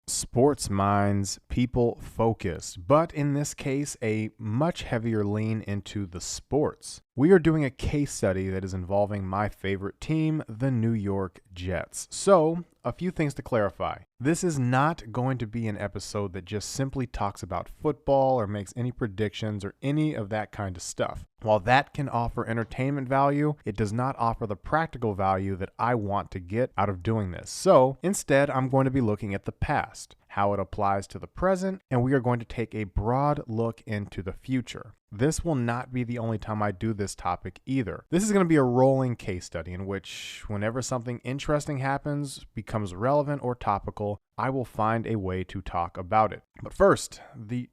Sports minds, people focused, but in this case, a much heavier lean into the sports. We are doing a case study that is involving my favorite team, the New York Jets. So, a few things to clarify. This is not going to be an episode that just simply talks about football or makes any predictions or any of that kind of stuff. While that can offer entertainment value, it does not offer the practical value that I want to get out of doing this. So, instead, I'm going to be looking at the past, how it applies to the present, and we are going to take a broad look into the future. This will not be the only time I do this topic either. This is going to be a rolling case study in which whenever something interesting happens, becomes relevant or topical, I will find a way to talk about it. But first, the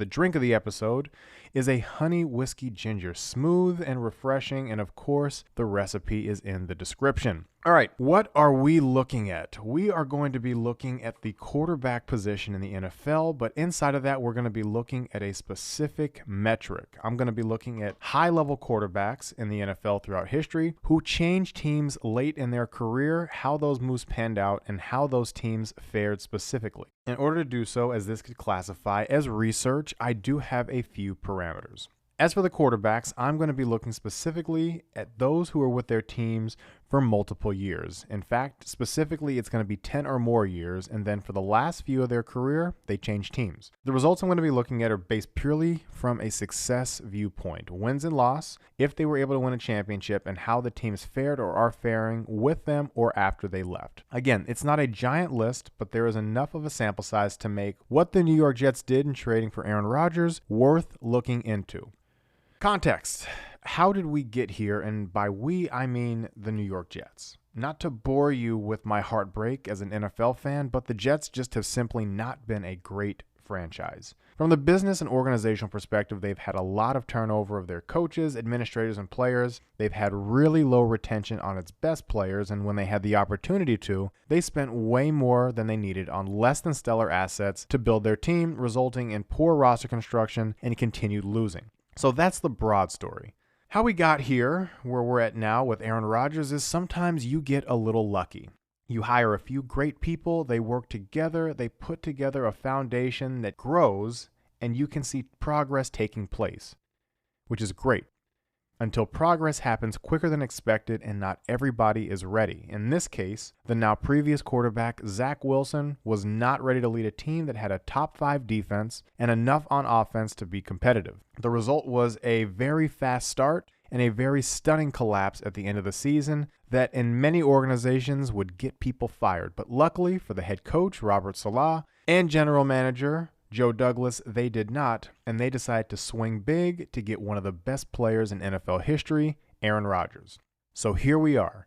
drink of the episode is a honey whiskey ginger, smooth and refreshing, and of course, the recipe is in the description. All right, what are we looking at? We are going to be looking at the quarterback position in the NFL, but inside of that, we're going to be looking at a specific metric. I'm going to be looking at high-level quarterbacks in the NFL throughout history who changed teams late in their career, how those moves panned out, and how those teams fared specifically. In order to do so, as this could classify as research, I do have a few parameters. As for the quarterbacks, I'm going to be looking specifically at those who are with their teams for multiple years. In fact, specifically, it's going to be 10 or more years, and then for the last few of their career, they change teams. The results I'm going to be looking at are based purely from a success viewpoint, wins and loss, if they were able to win a championship, and how the teams fared or are faring with them or after they left. Again, it's not a giant list, but there is enough of a sample size to make what the New York Jets did in trading for Aaron Rodgers worth looking into. Context. How did we get here? And by we, I mean the New York Jets. Not to bore you with my heartbreak as an NFL fan, but the Jets just have simply not been a great franchise. From the business and organizational perspective, they've had a lot of turnover of their coaches, administrators, and players. They've had really low retention on its best players, and when they had the opportunity to, they spent way more than they needed on less than stellar assets to build their team, resulting in poor roster construction and continued losing. So that's the broad story. How we got here, where we're at now with Aaron Rodgers, is sometimes you get a little lucky. You hire a few great people, they work together, they put together a foundation that grows, and you can see progress taking place, which is great. Until progress happens quicker than expected and not everybody is ready. In this case, the now previous quarterback, Zach Wilson, was not ready to lead a team that had a top 5 defense and enough on offense to be competitive. The result was a very fast start and a very stunning collapse at the end of the season that in many organizations would get people fired. But luckily for the head coach, Robert Saleh, and general manager, Joe Douglas, they did not, and they decided to swing big to get one of the best players in NFL history, Aaron Rodgers. So here we are.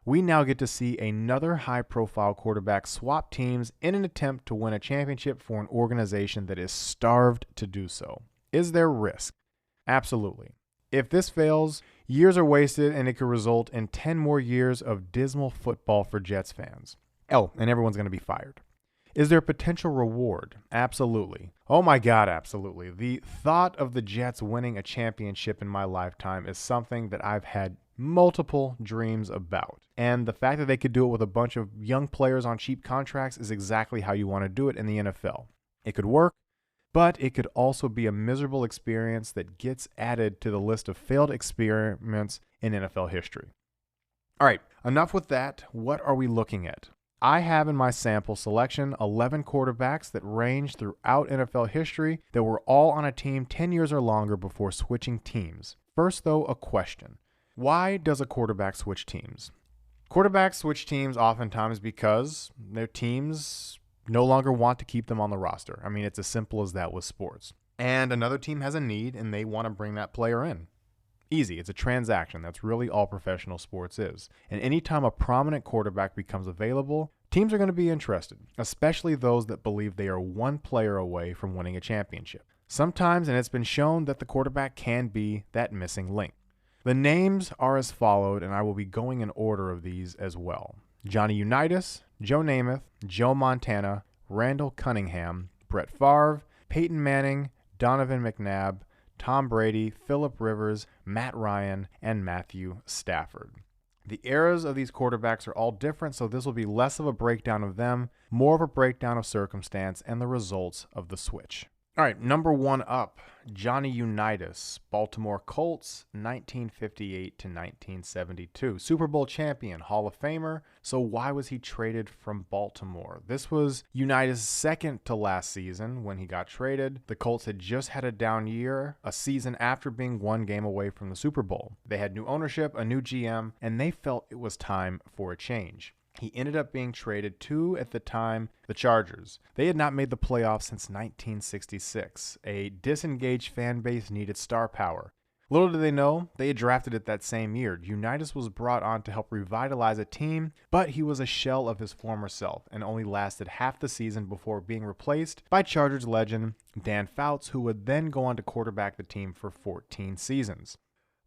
We now get to see another high-profile quarterback swap teams in an attempt to win a championship for an organization that is starved to do so. Is there risk? Absolutely. If this fails, years are wasted and it could result in 10 more years of dismal football for Jets fans. Oh, and everyone's going to be fired. Is there potential reward? Absolutely. Oh my God, absolutely. The thought of the Jets winning a championship in my lifetime is something that I've had multiple dreams about. And the fact that they could do it with a bunch of young players on cheap contracts is exactly how you want to do it in the NFL. It could work, but it could also be a miserable experience that gets added to the list of failed experiments in NFL history. All right, enough with that. What are we looking at? I have in my sample selection 11 quarterbacks that range throughout NFL history that were all on a team 10 years or longer before switching teams. First, though, a question. Why does a quarterback switch teams? Quarterbacks switch teams oftentimes because their teams no longer want to keep them on the roster. I mean, it's as simple as that with sports. And another team has a need and they want to bring that player in. Easy. It's a transaction. That's really all professional sports is. And anytime a prominent quarterback becomes available, teams are going to be interested, especially those that believe they are one player away from winning a championship. Sometimes, and it's been shown, that the quarterback can be that missing link. The names are as followed, and I will be going in order of these as well. Johnny Unitas, Joe Namath, Joe Montana, Randall Cunningham, Brett Favre, Peyton Manning, Donovan McNabb, Tom Brady, Phillip Rivers, Matt Ryan, and Matthew Stafford. The eras of these quarterbacks are all different, so this will be less of a breakdown of them, more of a breakdown of circumstance and the results of the switch. All right, number one up, Johnny Unitas, Baltimore Colts, 1958 to 1972. Super Bowl champion, Hall of Famer. So why was he traded from Baltimore? This was Unitas' second to last season when he got traded. The Colts had just had a down year, a season after being one game away from the Super Bowl. They had new ownership, a new GM, and they felt it was time for a change. He ended up being traded to, at the time, the Chargers. They had not made the playoffs since 1966. A disengaged fan base needed star power. Little did they know, they had drafted it that same year. Unitas was brought on to help revitalize a team, but he was a shell of his former self and only lasted half the season before being replaced by Chargers legend Dan Fouts, who would then go on to quarterback the team for 14 seasons.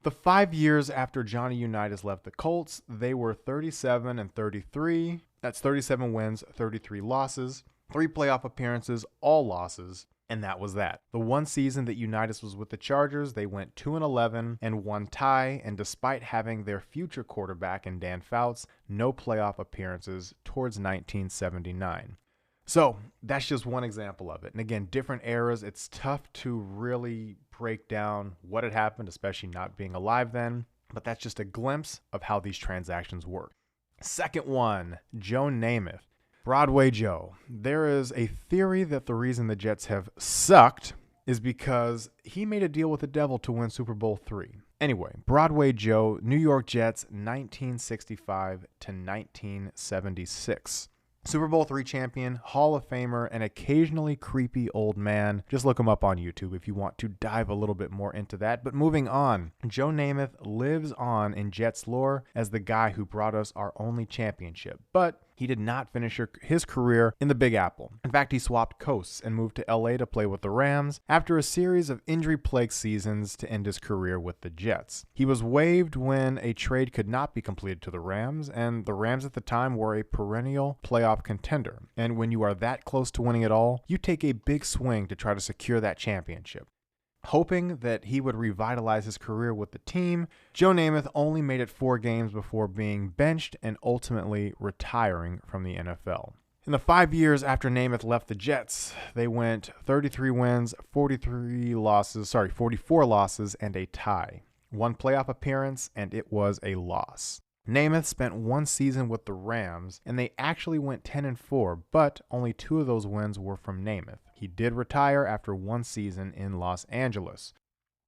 The 5 years after Johnny Unitas left the Colts, they were 37 and 33. That's 37 wins, 33 losses, 3 playoff appearances, all losses, and that was that. The one season that Unitas was with the Chargers, they went 2-11 and 1 tie, and despite having their future quarterback in Dan Fouts, no playoff appearances towards 1979. So that's just one example of it. And again, different eras. It's tough to really break down what had happened, especially not being alive then. But that's just a glimpse of how these transactions work. Second one, Joe Namath. Broadway Joe. There is a theory that the reason the Jets have sucked is because he made a deal with the devil to win Super Bowl III. Anyway, Broadway Joe, New York Jets, 1965 to 1976. Super Bowl III champion, Hall of Famer, an occasionally creepy old man. Just look him up on YouTube if you want to dive a little bit more into that. But moving on, Joe Namath lives on in Jets lore as the guy who brought us our only championship. But he did not finish his career in the Big Apple. In fact, he swapped coasts and moved to LA to play with the Rams after a series of injury-plagued seasons to end his career with the Jets. He was waived when a trade could not be completed to the Rams, and the Rams at the time were a perennial playoff contender. And when you are that close to winning it all, you take a big swing to try to secure that championship. Hoping that he would revitalize his career with the team, Joe Namath only made it 4 games before being benched and ultimately retiring from the NFL. In the 5 years after Namath left the Jets, they went 33 wins, 44 losses, and a tie. 1 playoff appearance, and it was a loss. Namath spent 1 season with the Rams, and they actually went 10-4, but only 2 of those wins were from Namath. He did retire after 1 season in Los Angeles.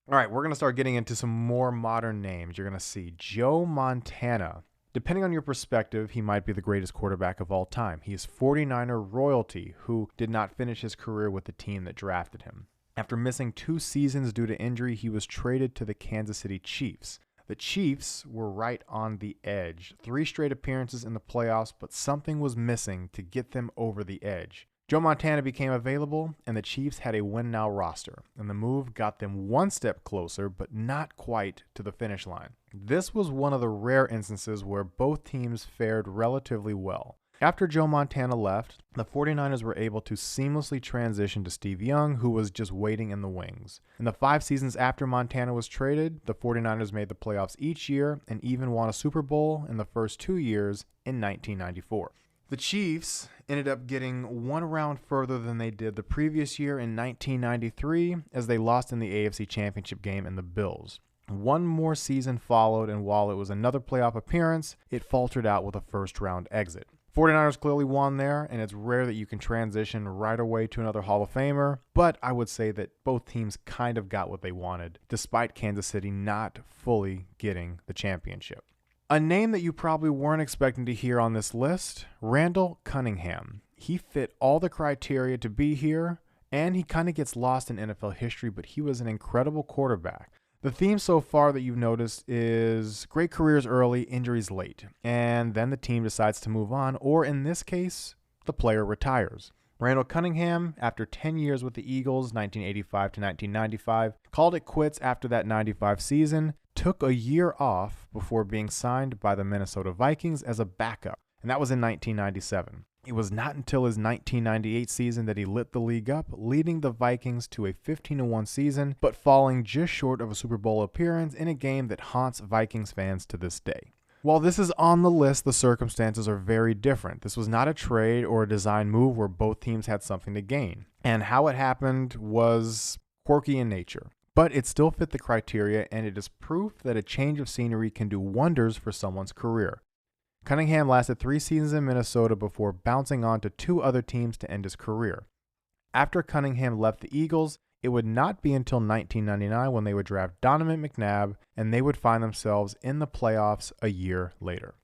All right, we're going to start getting into some more modern names. You're going to see Joe Montana. Depending on your perspective, he might be the greatest quarterback of all time. He is 49er royalty who did not finish his career with the team that drafted him. After missing 2 seasons due to injury, he was traded to the Kansas City Chiefs. The Chiefs were right on the edge. 3 straight appearances in the playoffs, but something was missing to get them over the edge. Joe Montana became available, and the Chiefs had a win-now roster, and the move got them 1 step closer, but not quite to the finish line. This was one of the rare instances where both teams fared relatively well. After Joe Montana left, the 49ers were able to seamlessly transition to Steve Young, who was just waiting in the wings. In the 5 seasons after Montana was traded, the 49ers made the playoffs each year and even won a Super Bowl in the first 2 years in 1994. The Chiefs ended up getting 1 round further than they did the previous year in 1993 as they lost in the AFC Championship game in the Bills. 1 more season followed, and while it was another playoff appearance, it faltered out with a first-round exit. 49ers clearly won there, and it's rare that you can transition right away to another Hall of Famer, but I would say that both teams kind of got what they wanted, despite Kansas City not fully getting the championship. A name that you probably weren't expecting to hear on this list, Randall Cunningham. He fit all the criteria to be here, and he kind of gets lost in NFL history, but he was an incredible quarterback. The theme so far that you've noticed is great careers early, injuries late, and then the team decides to move on, or in this case, the player retires. Randall Cunningham, after 10 years with the Eagles, 1985 to 1995, called it quits after that 95 season, took a year off before being signed by the Minnesota Vikings as a backup, and that was in 1997. It was not until his 1998 season that he lit the league up, leading the Vikings to a 15-1 season, but falling just short of a Super Bowl appearance in a game that haunts Vikings fans to this day. While this is on the list, the circumstances are very different. This was not a trade or a design move where both teams had something to gain. And how it happened was quirky in nature. But it still fit the criteria, and it is proof that a change of scenery can do wonders for someone's career. Cunningham lasted 3 seasons in Minnesota before bouncing on to 2 other teams to end his career. After Cunningham left the Eagles, it would not be until 1999 when they would draft Donovan McNabb, and they would find themselves in the playoffs a year later.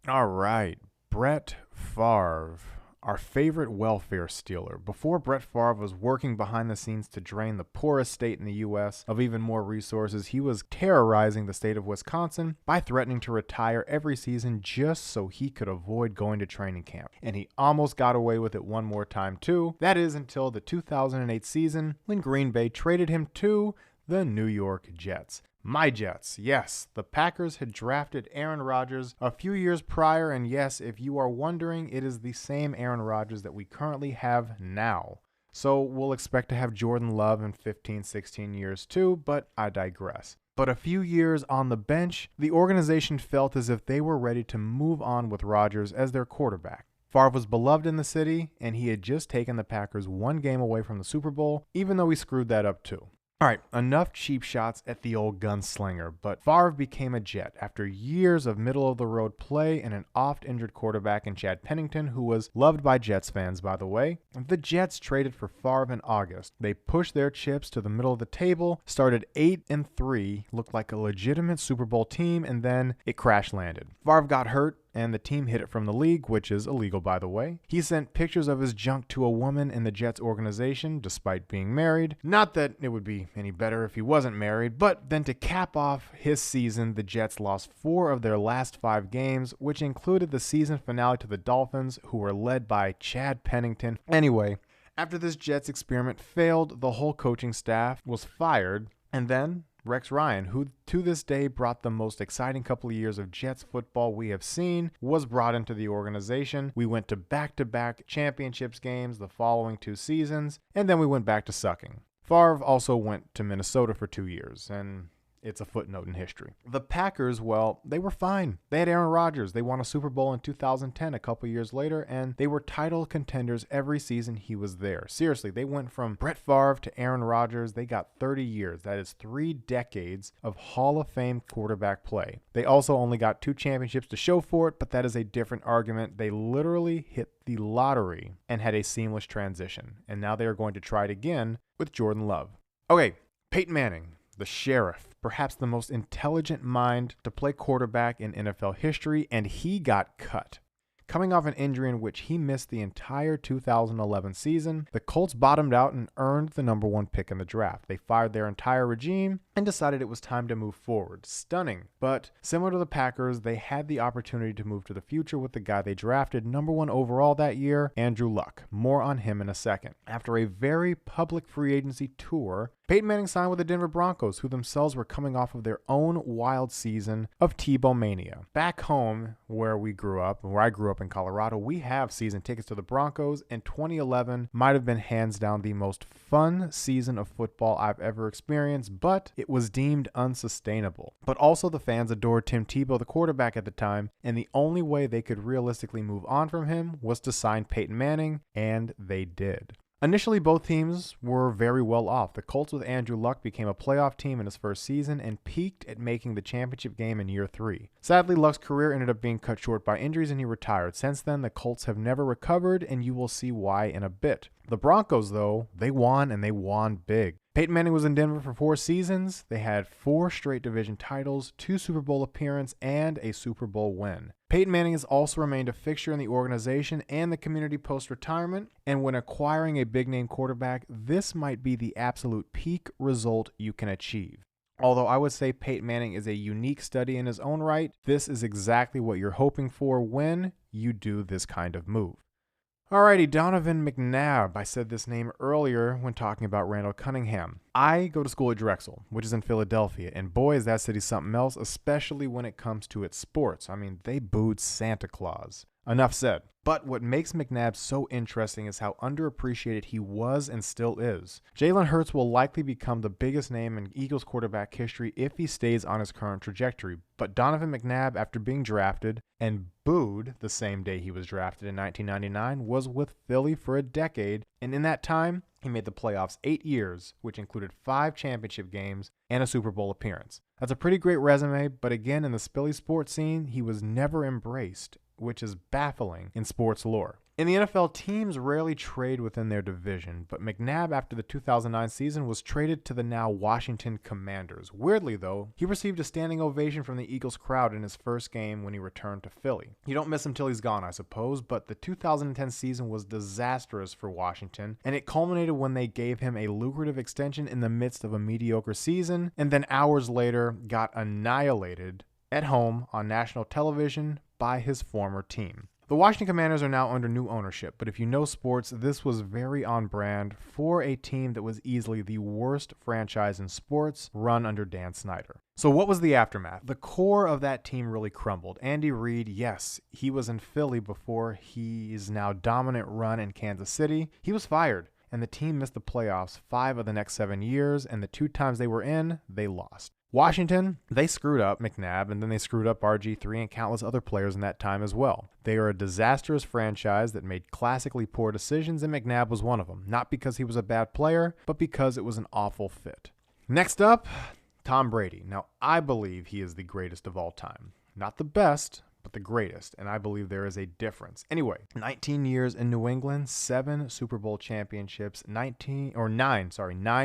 All right, Brett Favre, our favorite welfare stealer. Before Brett Favre was working behind the scenes to drain the poorest state in the U.S. of even more resources, he was terrorizing the state of Wisconsin by threatening to retire every season just so he could avoid going to training camp. And he almost got away with it one more time too. That is until the 2008 season when Green Bay traded him to the New York Jets. My Jets, yes, the Packers had drafted Aaron Rodgers a few years prior, and yes, if you are wondering, it is the same Aaron Rodgers that we currently have now. So we'll expect to have Jordan Love in 15, 16 years too, but I digress. But a few years on the bench, the organization felt as if they were ready to move on with Rodgers as their quarterback. Favre was beloved in the city, and he had just taken the Packers 1 game away from the Super Bowl, even though he screwed that up too. All right, enough cheap shots at the old gunslinger, but Favre became a Jet after years of middle-of-the-road play and an oft-injured quarterback in Chad Pennington, who was loved by Jets fans, by the way. The Jets traded for Favre in August. They pushed their chips to the middle of the table, started 8-3, looked like a legitimate Super Bowl team, and then it crash-landed. Favre got hurt, and the team hid it from the league, which is illegal, by the way. He sent pictures of his junk to a woman in the Jets organization, despite being married. Not that it would be any better if he wasn't married, but then to cap off his season, the Jets lost 4 of their last 5 games, which included the season finale to the Dolphins, who were led by Chad Pennington. Anyway, after this Jets experiment failed, the whole coaching staff was fired, and then Rex Ryan, who to this day brought the most exciting couple of years of Jets football we have seen, was brought into the organization. We went to back-to-back championships games the following 2 seasons, and then we went back to sucking. Favre also went to Minnesota for 2 years, and it's a footnote in history. The Packers, well, they were fine. They had Aaron Rodgers. They won a Super Bowl in 2010, a couple years later, and they were title contenders every season he was there. Seriously, they went from Brett Favre to Aaron Rodgers. They got 30 years. That is 3 decades of Hall of Fame quarterback play. They also only got 2 championships to show for it, but that is a different argument. They literally hit the lottery and had a seamless transition, and now they are going to try it again with Jordan Love. Okay, Peyton Manning, the sheriff, perhaps the most intelligent mind to play quarterback in NFL history, and he got cut. Coming off an injury in which he missed the entire 2011 season, the Colts bottomed out and earned the number 1 pick in the draft. They fired their entire regime and decided it was time to move forward. Stunning. But similar to the Packers, they had the opportunity to move to the future with the guy they drafted number 1 overall that year, Andrew Luck. More on him in a second. After a very public free agency tour, Peyton Manning signed with the Denver Broncos, who themselves were coming off of their own wild season of Tebow mania. Back home, where I grew up in Colorado, we have season tickets to the Broncos, and 2011 might have been hands down the most fun season of football I've ever experienced, but it was deemed unsustainable. But also the fans adored Tim Tebow, the quarterback at the time, and the only way they could realistically move on from him was to sign Peyton Manning, and they did. Initially, both teams were very well off. The Colts with Andrew Luck became a playoff team in his first season and peaked at making the championship game in year 3. Sadly, Luck's career ended up being cut short by injuries and he retired. Since then, the Colts have never recovered, and you will see why in a bit. The Broncos, though, they won, and they won big. Peyton Manning was in Denver for 4 seasons. They had 4 straight division titles, 2 Super Bowl appearances, and a Super Bowl win. Peyton Manning has also remained a fixture in the organization and the community post-retirement, and when acquiring a big-name quarterback, this might be the absolute peak result you can achieve. Although I would say Peyton Manning is a unique study in his own right, this is exactly what you're hoping for when you do this kind of move. Alrighty, Donovan McNabb. I said this name earlier when talking about Randall Cunningham. I go to school at Drexel, which is in Philadelphia, and boy, is that city something else, especially when it comes to its sports. I mean, they booed Santa Claus. Enough said. But what makes McNabb so interesting is how underappreciated he was and still is. Jalen Hurts will likely become the biggest name in Eagles quarterback history if he stays on his current trajectory. But Donovan McNabb, after being drafted and booed the same day he was drafted in 1999, was with Philly for a decade, and in that time, he made the playoffs 8 years, which included 5 championship games and a Super Bowl appearance. That's a pretty great resume, but again, in the Philly sports scene, he was never embraced, which is baffling in sports lore. In the NFL, teams rarely trade within their division, but McNabb, after the 2009 season, was traded to the now Washington Commanders. Weirdly, though, he received a standing ovation from the Eagles crowd in his first game when he returned to Philly. You don't miss him till he's gone, I suppose, but the 2010 season was disastrous for Washington, and it culminated when they gave him a lucrative extension in the midst of a mediocre season, and then hours later got annihilated at home on national television by his former team. The Washington Commanders are now under new ownership, but if you know sports, this was very on brand for a team that was easily the worst franchise in sports run under Dan Snyder. So what was the aftermath? The core of that team really crumbled. Andy Reid, yes, he was in Philly before his now dominant run in Kansas City. He was fired, and the team missed the playoffs 5 of the next 7 years, and the 2 times they were in, they lost. Washington, they screwed up McNabb, and then they screwed up RG3 and countless other players in that time as well. They are a disastrous franchise that made classically poor decisions, and McNabb was one of them. Not because he was a bad player, but because it was an awful fit. Next up, Tom Brady. Now, I believe he is the greatest of all time. Not the best, but the greatest, and I believe there is a difference. Anyway, 19 years in New England, 7 Super Bowl championships, 9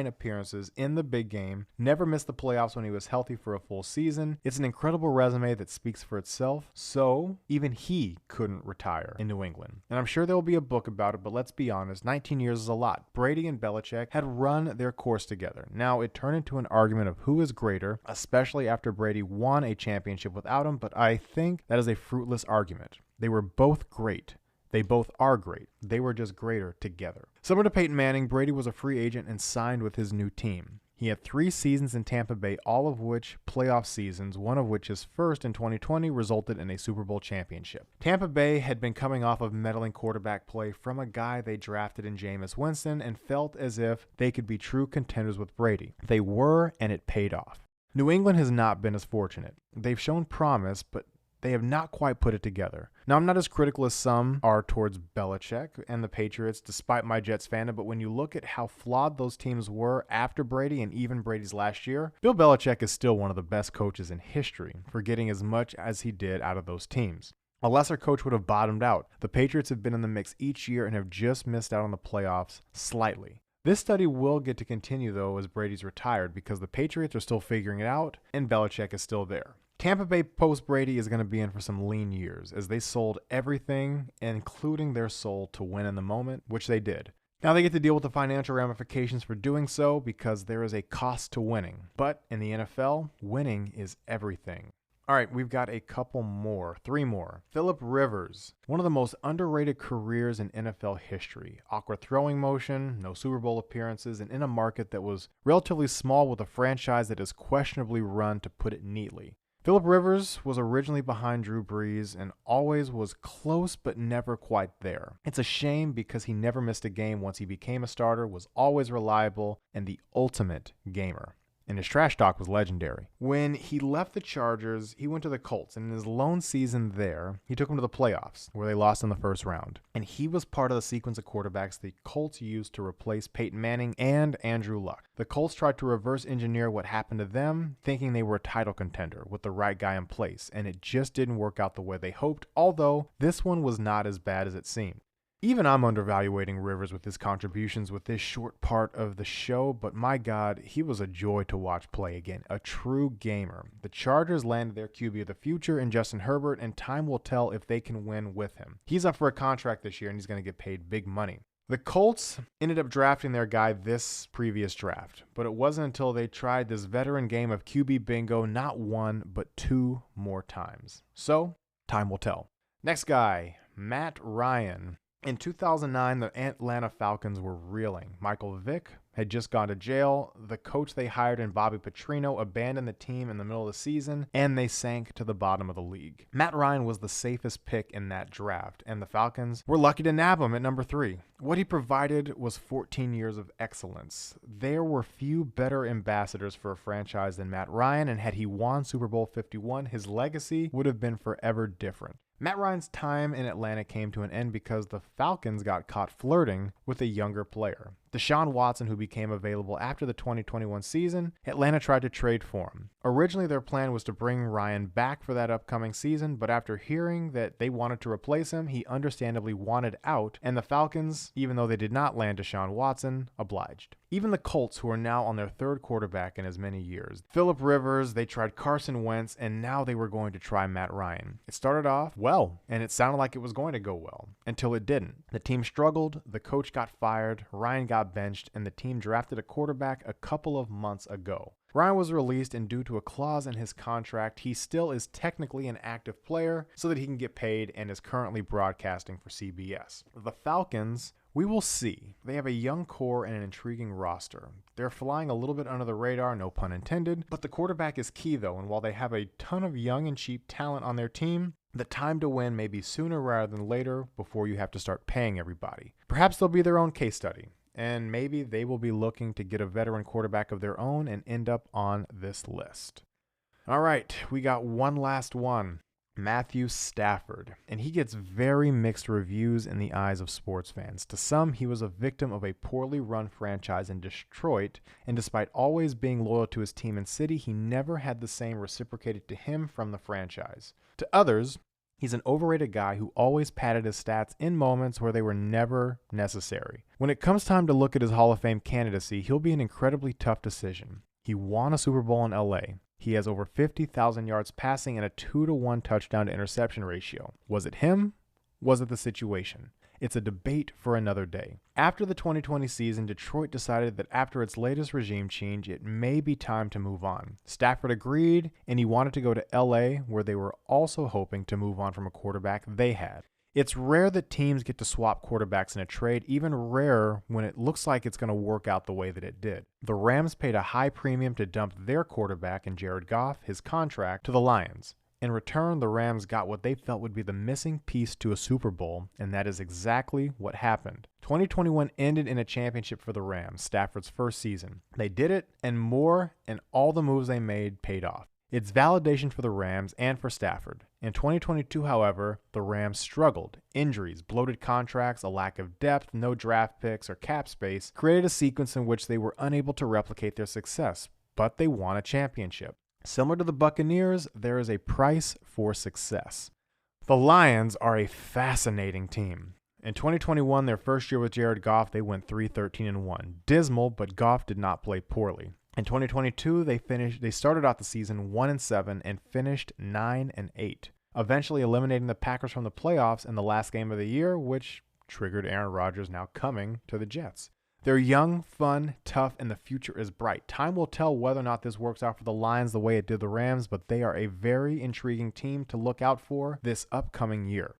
appearances in the big game, never missed the playoffs when he was healthy for a full season. It's an incredible resume that speaks for itself, so even he couldn't retire in New England. And I'm sure there will be a book about it, but let's be honest, 19 years is a lot. Brady and Belichick had run their course together. Now, it turned into an argument of who is greater, especially after Brady won a championship without him, but I think that is a fruitless argument. They were both great. They both are great. They were just greater together. Similar to Peyton Manning, Brady was a free agent and signed with his new team. He had 3 seasons in Tampa Bay, all of which playoff seasons, one of which, his first in 2020, resulted in a Super Bowl championship. Tampa Bay had been coming off of meddling quarterback play from a guy they drafted in Jameis Winston and felt as if they could be true contenders with Brady. They were, and it paid off. New England has not been as fortunate. They've shown promise, but they have not quite put it together. Now, I'm not as critical as some are towards Belichick and the Patriots, despite my Jets fandom, but when you look at how flawed those teams were after Brady and even Brady's last year, Bill Belichick is still one of the best coaches in history for getting as much as he did out of those teams. A lesser coach would have bottomed out. The Patriots have been in the mix each year and have just missed out on the playoffs slightly. This study will get to continue, though, as Brady's retired because the Patriots are still figuring it out and Belichick is still there. Tampa Bay post-Brady is going to be in for some lean years as they sold everything, including their soul, to win in the moment, which they did. Now they get to deal with the financial ramifications for doing so because there is a cost to winning. But in the NFL, winning is everything. All right, we've got a couple more, 3 more. Philip Rivers, one of the most underrated careers in NFL history. Awkward throwing motion, no Super Bowl appearances, and in a market that was relatively small with a franchise that is questionably run, to put it neatly. Philip Rivers was originally behind Drew Brees and always was close but never quite there. It's a shame because he never missed a game once he became a starter, was always reliable, and the ultimate gamer. And his trash talk was legendary. When he left the Chargers, he went to the Colts, and in his lone season there, he took them to the playoffs, where they lost in the first round. And he was part of the sequence of quarterbacks the Colts used to replace Peyton Manning and Andrew Luck. The Colts tried to reverse engineer what happened to them, thinking they were a title contender with the right guy in place, and it just didn't work out the way they hoped, although this one was not as bad as it seemed. Even I'm undervaluating Rivers with his contributions with this short part of the show, but my God, he was a joy to watch play again, a true gamer. The Chargers landed their QB of the future in Justin Herbert, and time will tell if they can win with him. He's up for a contract this year, and he's going to get paid big money. The Colts ended up drafting their guy this previous draft, but it wasn't until they tried this veteran game of QB bingo not 1, but 2 more times. So, time will tell. Next guy, Matt Ryan. In 2009, the Atlanta Falcons were reeling. Michael Vick had just gone to jail. The coach they hired in Bobby Petrino abandoned the team in the middle of the season, and they sank to the bottom of the league. Matt Ryan was the safest pick in that draft, and the Falcons were lucky to nab him at number 3. What he provided was 14 years of excellence. There were few better ambassadors for a franchise than Matt Ryan, and had he won Super Bowl 51, his legacy would have been forever different. Matt Ryan's time in Atlanta came to an end because the Falcons got caught flirting with a younger player. Deshaun Watson, who became available after the 2021 season, Atlanta tried to trade for him. Originally, their plan was to bring Ryan back for that upcoming season, but after hearing that they wanted to replace him, he understandably wanted out, and the Falcons, even though they did not land Deshaun Watson, obliged. Even the Colts, who are now on their 3rd quarterback in as many years. Phillip Rivers, they tried Carson Wentz, and now they were going to try Matt Ryan. It started off well, and it sounded like it was going to go well, until it didn't. The team struggled, the coach got fired, Ryan got benched, and the team drafted a quarterback a couple of months ago. Ryan was released, and due to a clause in his contract, he still is technically an active player so that he can get paid, and is currently broadcasting for CBS. The Falcons, we will see. They have a young core and an intriguing roster. They're flying a little bit under the radar, no pun intended, but the quarterback is key though, and while they have a ton of young and cheap talent on their team, the time to win may be sooner rather than later before you have to start paying everybody. Perhaps they'll be their own case study, and maybe they will be looking to get a veteran quarterback of their own and end up on this list. All right, we got one last one. Matthew Stafford, and he gets very mixed reviews in the eyes of sports fans. To some, he was a victim of a poorly run franchise in Detroit, and despite always being loyal to his team and city, he never had the same reciprocated to him from the franchise. To others, he's an overrated guy who always padded his stats in moments where they were never necessary. When it comes time to look at his Hall of Fame candidacy, he'll be an incredibly tough decision. He won a Super Bowl in LA. He has over 50,000 yards passing and a 2-to-1 touchdown to interception ratio. Was it him? Was it the situation? It's a debate for another day. After the 2020 season, Detroit decided that after its latest regime change, it may be time to move on. Stafford agreed, and he wanted to go to LA, where they were also hoping to move on from a quarterback they had. It's rare that teams get to swap quarterbacks in a trade, even rarer when it looks like it's going to work out the way that it did. The Rams paid a high premium to dump their quarterback in Jared Goff, his contract, to the Lions. In return, the Rams got what they felt would be the missing piece to a Super Bowl, and that is exactly what happened. 2021 ended in a championship for the Rams, Stafford's first season. They did it, and more, and all the moves they made paid off. It's validation for the Rams and for Stafford. In 2022, however, the Rams struggled. Injuries, bloated contracts, a lack of depth, no draft picks, or cap space created a sequence in which they were unable to replicate their success, but they won a championship. Similar to the Buccaneers, there is a price for success. The Lions are a fascinating team. In 2021, their first year with Jared Goff, they went 3-13-1. Dismal, but Goff did not play poorly. In 2022, they started out the season 1-7 and finished 9-8, eventually eliminating the Packers from the playoffs in the last game of the year, which triggered Aaron Rodgers now coming to the Jets. They're young, fun, tough, and the future is bright. Time will tell whether or not this works out for the Lions the way it did the Rams, but they are a very intriguing team to look out for this upcoming year.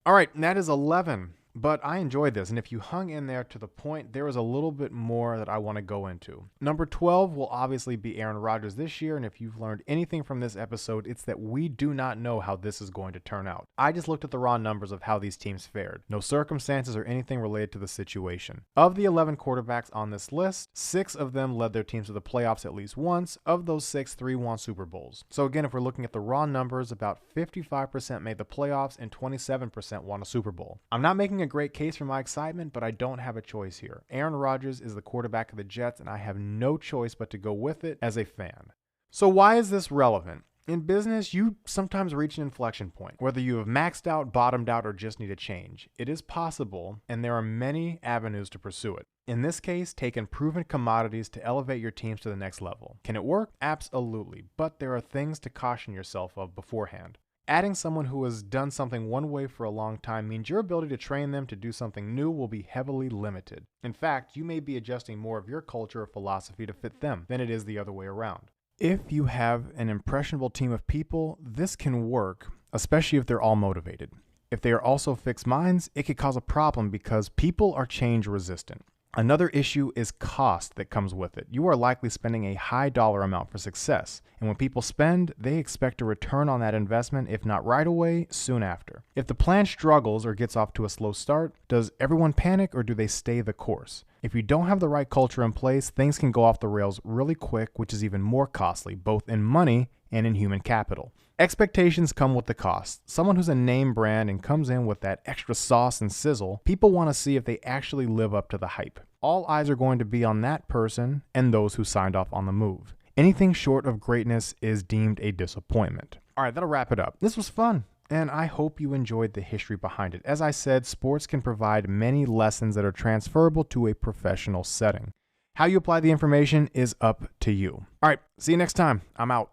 All right, and that is 11. But I enjoyed this, and if you hung in there to the point, there is a little bit more that I want to go into. Number 12 will obviously be Aaron Rodgers this year, and if you've learned anything from this episode, it's that we do not know how this is going to turn out. I just looked at the raw numbers of how these teams fared. No circumstances or anything related to the situation. Of the 11 quarterbacks on this list, 6 of them led their teams to the playoffs at least once. Of those 6, 3 won Super Bowls. So again, if we're looking at the raw numbers, about 55% made the playoffs and 27% won a Super Bowl. I'm not making a great case for my excitement, but I don't have a choice here. Aaron Rodgers is the quarterback of the Jets, and I have no choice but to go with it as a fan. So why is this relevant? In business, you sometimes reach an inflection point, whether you have maxed out, bottomed out, or just need a change. It is possible, and there are many avenues to pursue it. In this case, take in proven commodities to elevate your teams to the next level. Can it work? Absolutely, but there are things to caution yourself of beforehand. Adding someone who has done something one way for a long time means your ability to train them to do something new will be heavily limited. In fact, you may be adjusting more of your culture or philosophy to fit them than it is the other way around. If you have an impressionable team of people, this can work, especially if they're all motivated. If they are also fixed minds, it could cause a problem because people are change resistant. Another issue is cost that comes with it. You are likely spending a high dollar amount for success, and when people spend, they expect a return on that investment, if not right away, soon after. If the plan struggles or gets off to a slow start, does everyone panic or do they stay the course? If you don't have the right culture in place, things can go off the rails really quick, which is even more costly, both in money and in human capital. Expectations come with the cost. Someone who's a name brand and comes in with that extra sauce and sizzle, people want to see if they actually live up to the hype. All eyes are going to be on that person and those who signed off on the move. Anything short of greatness is deemed a disappointment. All right, that'll wrap it up. This was fun, and I hope you enjoyed the history behind it. As I said, sports can provide many lessons that are transferable to a professional setting. How you apply the information is up to you. All right, see you next time. I'm out.